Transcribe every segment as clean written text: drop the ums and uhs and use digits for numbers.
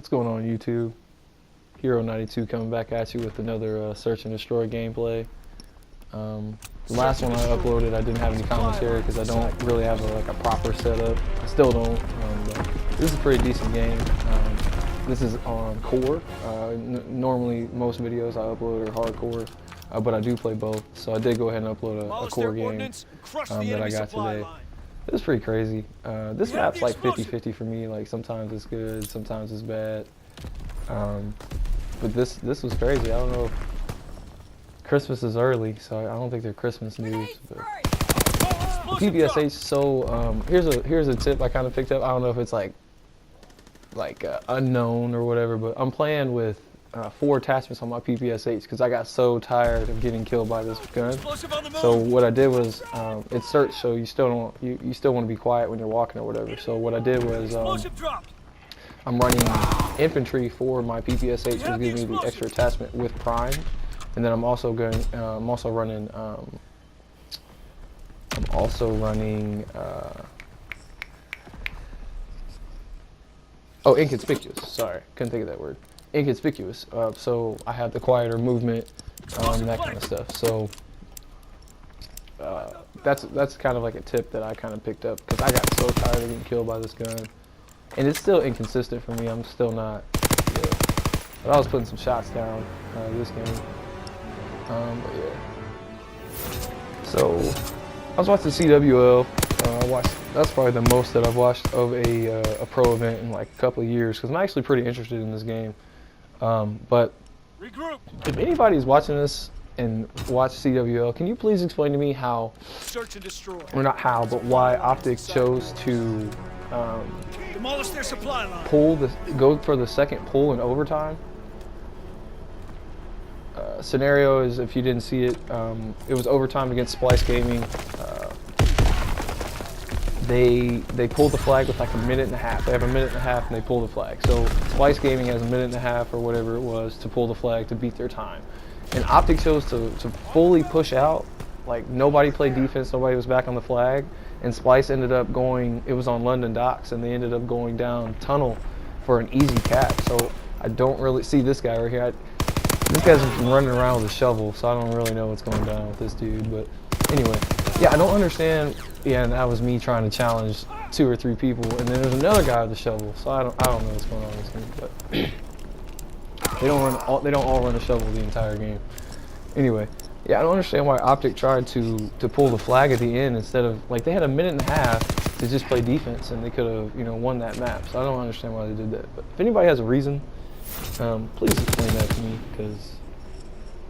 What's going on YouTube? Hero92 coming back at you with another Search and Destroy gameplay. The last one I uploaded, I didn't have any commentary because I don't really have a proper setup. I still don't. But this is a pretty decent game. This is on core. Normally, most videos I upload are hardcore, but I do play both. So I did go ahead and upload a core game that I got today. It was pretty crazy. This map's like 50-50 for me. Like sometimes it's good, sometimes it's bad. But this was crazy. I don't know if Christmas is early, so I don't think they're Christmas news. But the PPSH. So here's a tip I kind of picked up. I don't know if it's like unknown or whatever, but I'm playing with 4 attachments on my PPSH because I got so tired of getting killed by this gun. So what I did was it's search, so you still want to be quiet when you're walking or whatever. So what I did was I'm running infantry for my PPSH, which gives me the extra attachment with prime, and then I'm also running oh, inconspicuous. Sorry, couldn't think of that word. Inconspicuous. So I have the quieter movement, that kind of stuff. So that's kind of like a tip that I kind of picked up because I got so tired of getting killed by this gun, and it's still inconsistent for me. I'm still not. But I was putting some shots down this game. But yeah. So I was watching CWL. That's probably the most that I've watched of a pro event in like a couple of years because I'm actually pretty interested in this game. But if anybody's watching this and watch CWL, can you please explain to me how, search and destroy, or not how, but why Optic chose to demolish their supply line, go for the second pull in overtime? Scenario is, if you didn't see it, it was overtime against Splice Gaming. They pulled the flag with like a minute and a half. They have a minute and a half and they pull the flag. So Splice Gaming has a minute and a half or whatever it was to pull the flag to beat their time. And Optic chose to fully push out. Like nobody played defense, nobody was back on the flag. And Splice ended up going, it was on London docks, and they ended up going down tunnel for an easy cap. So I don't really see this guy right here. This guy's running around with a shovel, so I don't really know what's going down with this dude. But anyway, yeah, I don't understand. Yeah, and that was me trying to challenge 2 or 3 people, and then there's another guy with a shovel. So I don't know what's going on in this game, but they don't all run a shovel the entire game. Anyway, yeah, I don't understand why Optic tried to pull the flag at the end instead of, like, they had a minute and a half to just play defense, and they could have won that map. So I don't understand why they did that. But if anybody has a reason, please explain that to me, because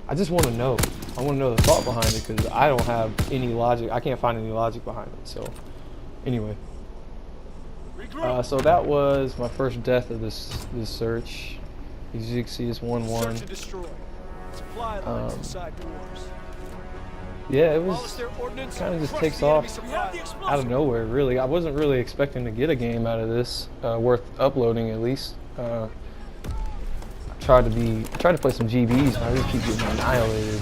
I just want to know. I want to know the thought behind it, because I don't have any logic. I can't find any logic behind it. So anyway, so that was my first death of this search. As you can see, it's 1-1. Yeah, it was kind of just takes off out of nowhere, really. I wasn't really expecting to get a game out of this worth uploading, at least. Tried to play some GBs, and I just keep getting annihilated.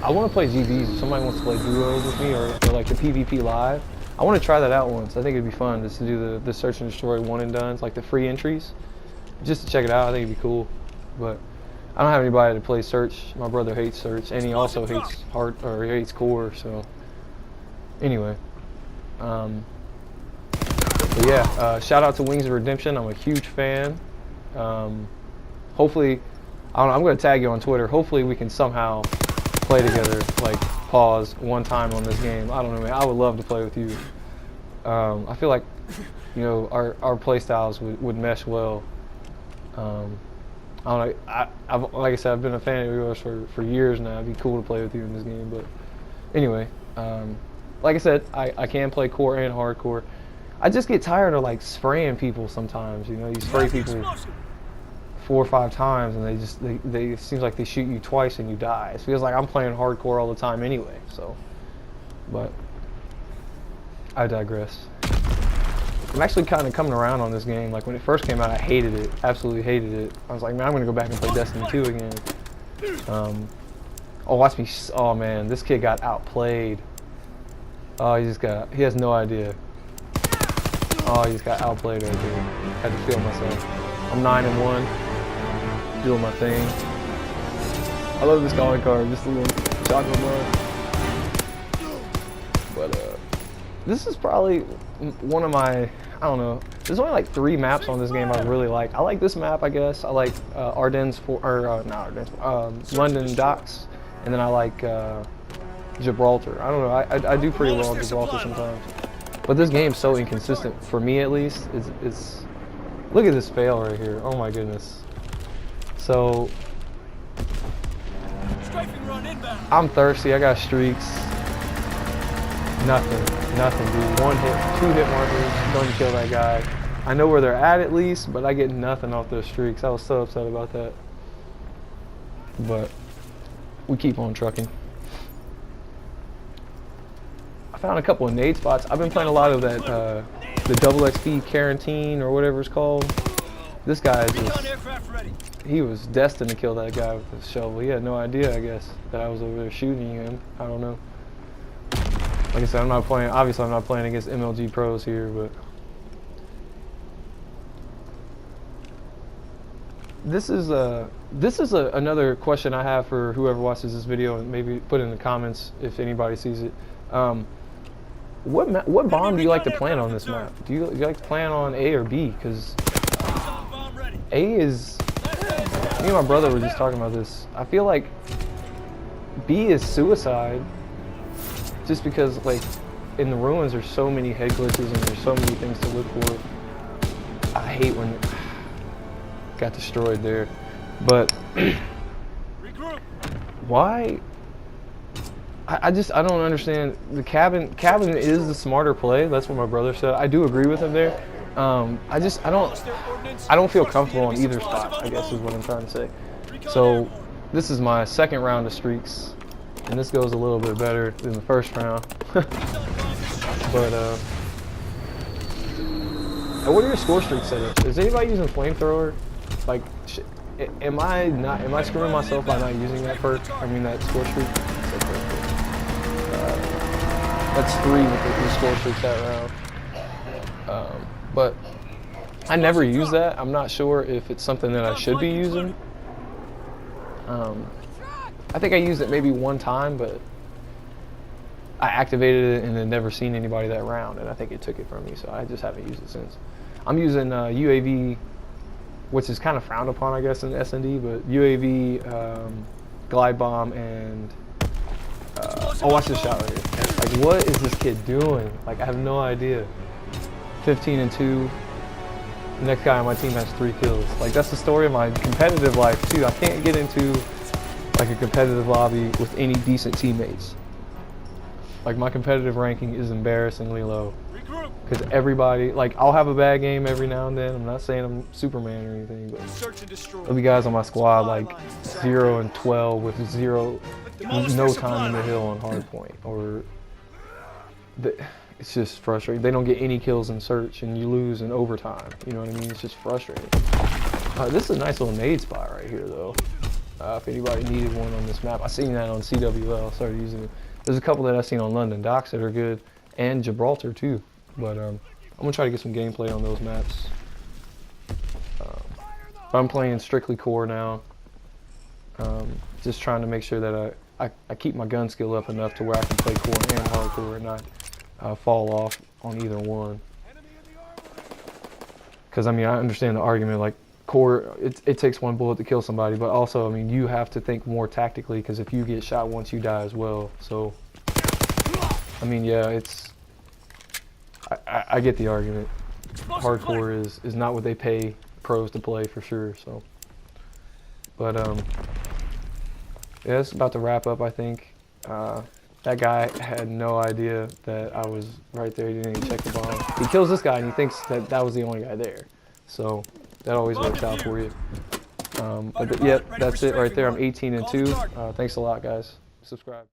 I want to play GBs if somebody wants to play duos with me, or like the PvP live. I want to try that out once. I think it'd be fun just to do the search and destroy one and dones, like the free entries, just to check it out. I think it'd be cool. But I don't have anybody to play search. My brother hates search, and he also hates he hates core. So anyway, but yeah, shout out to Wings of Redemption. I'm a huge fan. Hopefully, I'm going to tag you on Twitter. Hopefully we can somehow play together, like pause one time on this game. I don't know, man. I would love to play with you. I feel like, our play styles would mesh well. I don't know. Like I said, I've been a fan of yours for years now. It'd be cool to play with you in this game. But anyway, like I said, I can play core and hardcore. I just get tired of like spraying people sometimes. You spray people 4 or 5 times, and they it seems like they shoot you twice and you die. It feels like I'm playing hardcore all the time anyway. So, but I digress. I'm actually kind of coming around on this game. Like when it first came out, I hated it, absolutely hated it. I was like, man, I'm gonna go back and play Destiny 2 again. Oh, watch me! Oh man, this kid got outplayed. Oh, he has no idea. Oh, he just got outplayed right there. Had to feel myself. I'm 9-1, doing my thing. I love this calling card, just a little chocolate bar. But this is probably one of my, I don't know. There's only like 3 maps on this game I really like. I like this map, I guess. I like London Docks, and then I like Gibraltar. I don't know. I do pretty well on Gibraltar sometimes. But this game's so inconsistent, for me at least. It's look at this fail right here. Oh my goodness. So I'm thirsty. I got streaks. Nothing, dude. 1 hit, 2 hit markers, don't kill that guy. I know where they're at least, but I get nothing off those streaks. I was so upset about that. But we keep on trucking. I found a couple of nade spots. I've been playing a lot of that, the double XP quarantine or whatever it's called. This guy is just, he was destined to kill that guy with the shovel. He had no idea, I guess, that I was over there shooting him. I don't know. Like I said, I'm not playing, obviously I'm not playing against MLG pros here, but this is another question I have for whoever watches this video, and maybe put in the comments if anybody sees it. What bomb do you like to plant on this map? Do you like to plant on A or B? Because A is, me and my brother were just talking about this. I feel like B is suicide, just because like in the ruins there's so many head glitches and there's so many things to look for. I hate when got destroyed there, but why? I don't understand. The cabin is the smarter play. That's what my brother said. I do agree with him there. I don't feel comfortable on either spot, I guess is what I'm trying to say. So this is my 2nd round of streaks, and this goes a little bit better than the 1st round. But what are your score streak setups? Is anybody using flamethrower? Like, am I screwing myself by not using that perk? I mean that score streak. That's 3 with the score streaks that round. But I never use that. I'm not sure if it's something that I should be using. I think I used it maybe 1 time, but I activated it and then never seen anybody that round, and I think it took it from me, so I just haven't used it since. I'm using UAV, which is kind of frowned upon, I guess, in SND, but UAV, glide bomb, and oh, watch this shot right here. Like, what is this kid doing? Like, I have no idea. 15-2. The next guy on my team has 3 kills. Like, that's the story of my competitive life too. I can't get into like a competitive lobby with any decent teammates. Like, my competitive ranking is embarrassingly low. Because everybody, like, I'll have a bad game every now and then. I'm not saying I'm Superman or anything, but there'll be guys on my squad like 0-12 with no time in the hill on hardpoint, or it's just frustrating. They don't get any kills in search, and you lose in overtime. You know what I mean? It's just frustrating. This is a nice little nade spot right here, though. If anybody needed one on this map, I seen that on CWL. Started using it. There's a couple that I've seen on London Docks that are good, and Gibraltar too. But I'm gonna try to get some gameplay on those maps. I'm playing strictly core now. Just trying to make sure that I keep my gun skill up enough to where I can play core and hardcore and not fall off on either one. Because I mean, I understand the argument, like core, it takes 1 bullet to kill somebody, but also, I mean, you have to think more tactically, because if you get shot once, you die as well. So, I mean, yeah, I get the argument. Hardcore is not what they pay pros to play, for sure. So, but yeah, it's about to wrap up, I think. That guy had no idea that I was right there. He didn't even check the bomb. He kills this guy and he thinks that that was the only guy there. So that always works out for you. But yeah, that's it right there. I'm 18-2. Thanks a lot, guys. Subscribe.